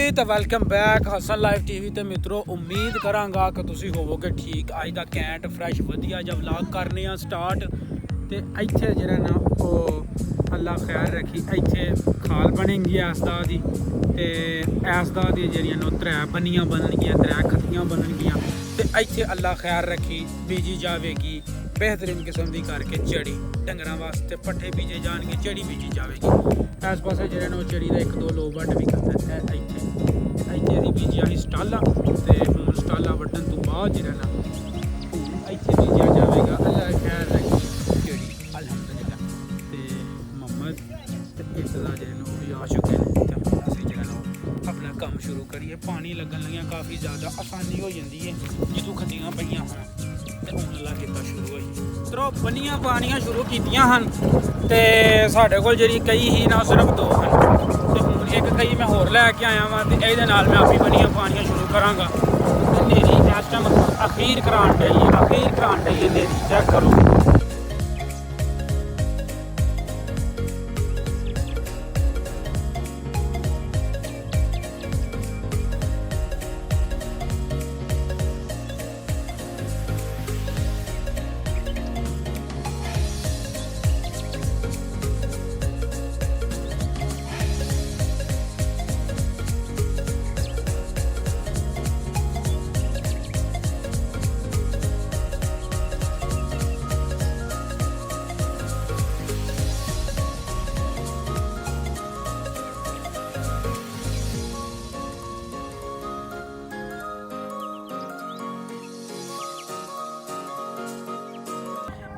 तो welcome back Hasan live TV ते मित्रों। उम्मीद करांगा कि तुसी होवोगे ठीक। अज दा कैंट फ्रैश वधिया जब व्लॉग करने स्टार्ट ते इत्थे जेह्ड़ा ना ओह अल्लाह खैर रखी इत्थे खाल बनेगी ऐसदा दी ते ऐसदा दी जेह्ड़ियां न त्रै बनियां बननगियां, त्रै खत्तियां बननगियां ते इत्थे अल्लाह खैर रखी बीजी जावेगी बेहतरीन किस्म की करके चढ़ी। डंगरां वास्ते पट्ठे बीजे जाएंगे, चढ़ी बीजी जाएगी। इस पास जेह्ड़े न चढ़ी का एक दो लो वड्ड भी करते हैं। इत्थे असीं बीजिया ही स्टाला ते हुण स्टाला वड्डन तो बाद जेह्ड़ा ना इत्थे बीजिया जाएगा। अल्लाह खैर रखी चढ़ी अलहमदुलिल्लाह। ते मोहम्मद ते इत्तदा जेह्ड़े न ओह् भी आ चुके हैं ते हुण असीं जेह्ड़ा ना अपना कम्म शुरू करिए। पानी लगन लगिया काफ़ी ज़्यादा आसानी हो जाती है जदों खड्डियां पईयां होण ते हुण अल्लाह कीता शुरू होई। मित्रों बनियां पानियां शुरू कीतियां हन ते साढ़े कोल जेह्ड़ी कई ही ना सिर्फ दो हन ते हुण एक कई मैं होर लैके आया वां ते इहदे नाल मैं अपनी बनियां पानियां शुरू करांगा। ते नेरी इस टाइम अखीर करान डई है नेरी चेक करो।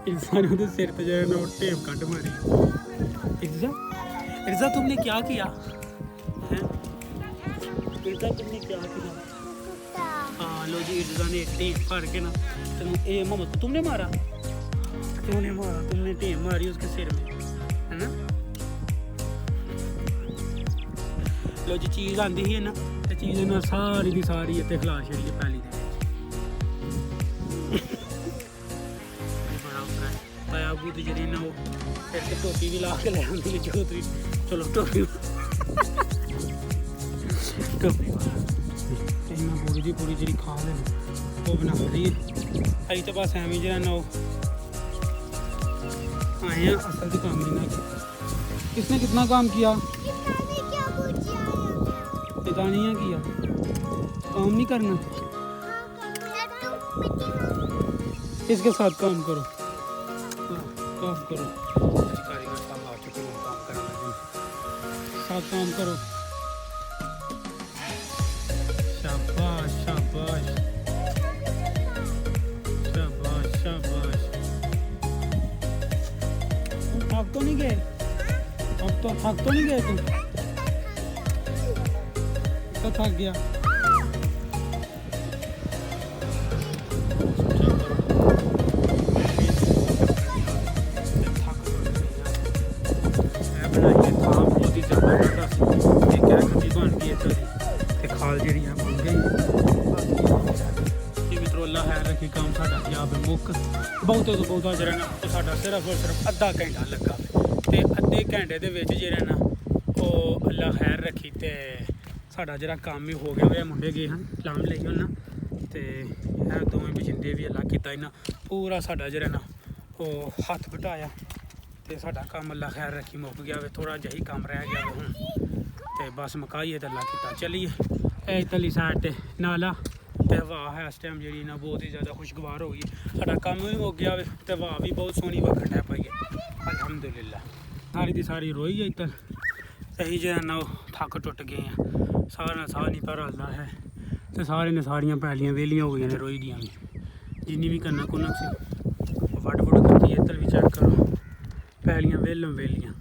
इंसान उधर सिर पे जो है ना टेप कट मारी। इर्जा तुमने क्या किया है? इर्जा तुमने क्या किया? हाँ लो जी, इर्जा ने टेप फाड़ के ना ए मोहम्मद को तुमने मारा, तुमने टेप मारी उसके सिर में, है ना। लो जी चीज़ आंदी ही है ना तो चीज़ ना सारी दी सारी इत्ते खिला छड़ी पैली दे तायाबू तो जी ना वो फिर तो टोपी भी ला के ले आती चौधरी। चलो टोपी पूरी दी पूरी जी खा ले वो बना ली अभी तो बस एवं जो ना आए हैं असल तो काम नहीं ना। किसने कितना काम किया? पिता नहीं किया काम नहीं करना। इसके साथ काम करो, काम करो, कारीगर साहब आ चुके हैं, काम करना साथ काम करो। शाबाश शाबाश शाबाश शाबाश। तुम थक तो नहीं गए? अब तो थक तो नहीं गए तुम? तो थक गया। खाल जी बन गई मित्रों। अल्लाह खैर रखी काम साडा आप मुक बहुते तो बहुता जरा ना तो साडा सिर्फ और सिर्फ अद्धा घंटा लगा ते अद्धे घंटे दे विच जेह्ड़ा ना ओह अल्लाह खैर रखी ते साडा जरा काम भी हो गया। मुंडे गए हैं लाम लेइयो ना ते दोवें बजिंदे भी अल्लाह कीता इन्ना पूरा साडा जरा ना ओह हत्थ बटाया ते साडा काम अल्लाह खैर रखी मुक गया वे। थोड़ा जही काम रह गया हुण ते बस मकाइए तो अल्लाह कीता चलिए। इतली साइड ते नाला ते हवा है इस टाइम जी ना बहुत ही ज़्यादा खुशगवार हो गई। साडा काम भी मुक गया ते हवा भी बहुत सोहनी वखण है पाई है अलहमदुलिल्लाह। सारी दी सारी रोई है इधर अही जो ना थक टुट गए हैं। सारा साह नहीं पर हल्दा है तो सारे ने सारियां पैलियां वेलियां हो गई ने रोई दियां भी जिन्नी भी करना कुनक से वड वुड करती है। इधर भी चेक करो पैलियां वेलियां।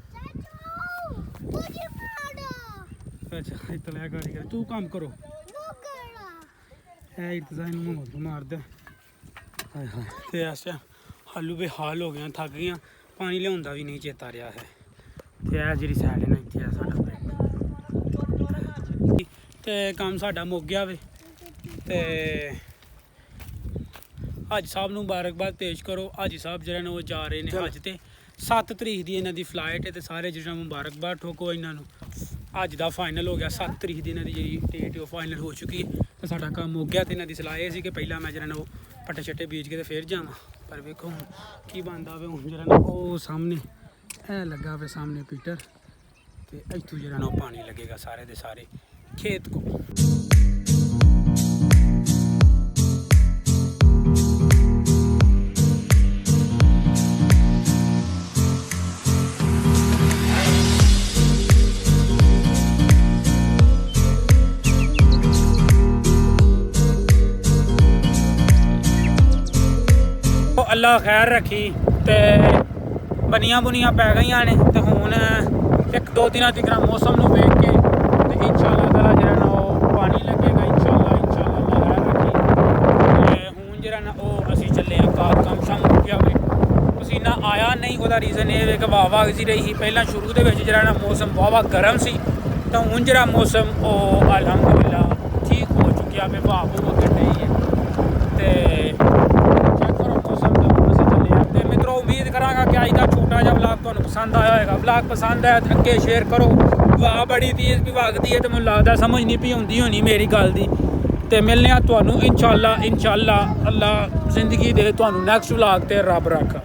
अच्छा इतना कारीगर तू काम करो है इतना मार दे। तो इस टाइम हालू बेहाल हो गया, थक गया, पानी लिया भी नहीं चेता रहा है। तो यह जी सैड है ना इतने साढ़ा तो काम साडा मुक गया वे ते हाजी साहब नूं मुबारकबाद पेश करो। हाजी साहब जो वो जा रहे हैं हज ते 7 तरीक की इन्हों की फ्लाइट है तो सारे जो मुबारकबाद ठोको इन्हों ਅੱਜ ਦਾ ਫਾਈਨਲ ਹੋ ਗਿਆ 7 ਤਰੀਕ ਦੀ ਇਹਨਾਂ ਦੀ ਜਿਹੜੀ ਡੇਟ ਉਹ ਫਾਈਨਲ ਹੋ ਚੁੱਕੀ ਹੈ ਤੇ ਸਾਡਾ ਕੰਮ ਹੋ ਗਿਆ ਤੇ ਇਹਨਾਂ ਦੀ ਸਲਾਹ ਇਹ ਸੀ ਕਿ ਪਹਿਲਾਂ ਮੈਂ ਜਿਹੜਾ ਨਾ ਉਹ ਪੱਟੇ ਛੱਟੇ ਬੀਜ ਕੇ ਤੇ ਫਿਰ ਜਾਵਾਂ ਪਰ ਵੇਖੋ ਹੁਣ ਕੀ ਬਣਦਾ ਵੇ ਹੁਣ ਜਿਹੜਾ ਨਾ ਉਹ ਸਾਹਮਣੇ ਇਹ ਲੱਗਾ ਵੇ ਸਾਹਮਣੇ ਪੀਟਰ ਤੇ ਇੱਥੋਂ ਜਿਹੜਾ ਨਾ ਉਹ ਪਾਣੀ ਲੱਗੇਗਾ ਸਾਰੇ ਦੇ ਸਾਰੇ ਖੇਤ ਕੋ ਅੱਲਾ ਖੈਰ ਰੱਖੀ ਤੇ ਬਨੀਆਂ ਬੁਨੀਆਂ ਪੈ ਗਈਆਂ ਨੇ ਤੇ ਹੁਣ 1-2 ਦਿਨਾਂ ਤੱਕ ਮੌਸਮ ਨੂੰ ਵੇਖ ਕੇ ਤੇ ਇਨਸ਼ਾਅੱਲਾ ਤਾਲਾ ਜਿਹੜਾ ਨਾ ਉਹ ਪਾਣੀ ਲੱਗੇਗਾ ਇਨਸ਼ਾਅੱਲਾ ਅੱਲਾ ਖੈਰ ਰੱਖੀ ਤੇ ਹੁਣ ਜਿਹੜਾ ਨਾ ਉਹ ਅਸੀਂ ਚੱਲੇ ਆ ਕੰਮ ਸ਼ਾਮ ਰੁਕਿਆ ਵੇ ਪਸੀਨਾ ਆਇਆ ਨਹੀਂ ਉਹਦਾ ਰੀਜ਼ਨ ਇਹ ਵੇ ਕਿ ਵਾਹ ਜੀ ਰਹੀ ਸੀ ਪਹਿਲਾਂ ਸ਼ੁਰੂ ਦੇ ਵਿੱਚ ਜਿਹੜਾ ਨਾ ਮੌਸਮ ਬਹੁਤ ਗਰਮ ਸੀ ਤਾਂ ਹੁਣ ਜਿਹੜਾ ਮੌਸਮ ਉਹ ਅਲਹਮਦੁਲਿਲਾ ਠੀਕ ਹੋ ਚੁੱਕਿਆ ਵੇ ਵਾਹ ਬਹੁਤ ਨਹੀਂ ਹੈ ਤੇ ਉਮੀਦ ਕਰਾਂਗਾ ਕਿ ਅੱਜ ਦਾ ਛੋਟਾ ਜਿਹਾ ਵਲੌਗ ਤੁਹਾਨੂੰ ਪਸੰਦ ਆਇਆ ਹੋਵੇਗਾ ਵਲੌਗ ਪਸੰਦ ਆਇਆ ਤਾਂ ਅੱਗੇ ਸ਼ੇਅਰ ਕਰੋ ਵਾਹ ਬੜੀ ਤੇਜ਼ ਵੀ ਵਗਦੀ ਹੈ ਤੇ ਮੈਨੂੰ ਲੱਗਦਾ ਸਮਝ ਨਹੀਂ ਪਈ ਆਉਂਦੀ ਹੋਣੀ ਮੇਰੀ ਗੱਲ ਦੀ ਤੇ ਮਿਲਨੇ ਆ ਤੁਹਾਨੂੰ ਇਨਸ਼ਾਅੱਲਾ ਅੱਲਾ ਜ਼ਿੰਦਗੀ ਦੇ ਤੁਹਾਨੂੰ ਨੈਕਸਟ ਵਲੌਗ ਤੇ ਰੱਬ ਰੱਖਾ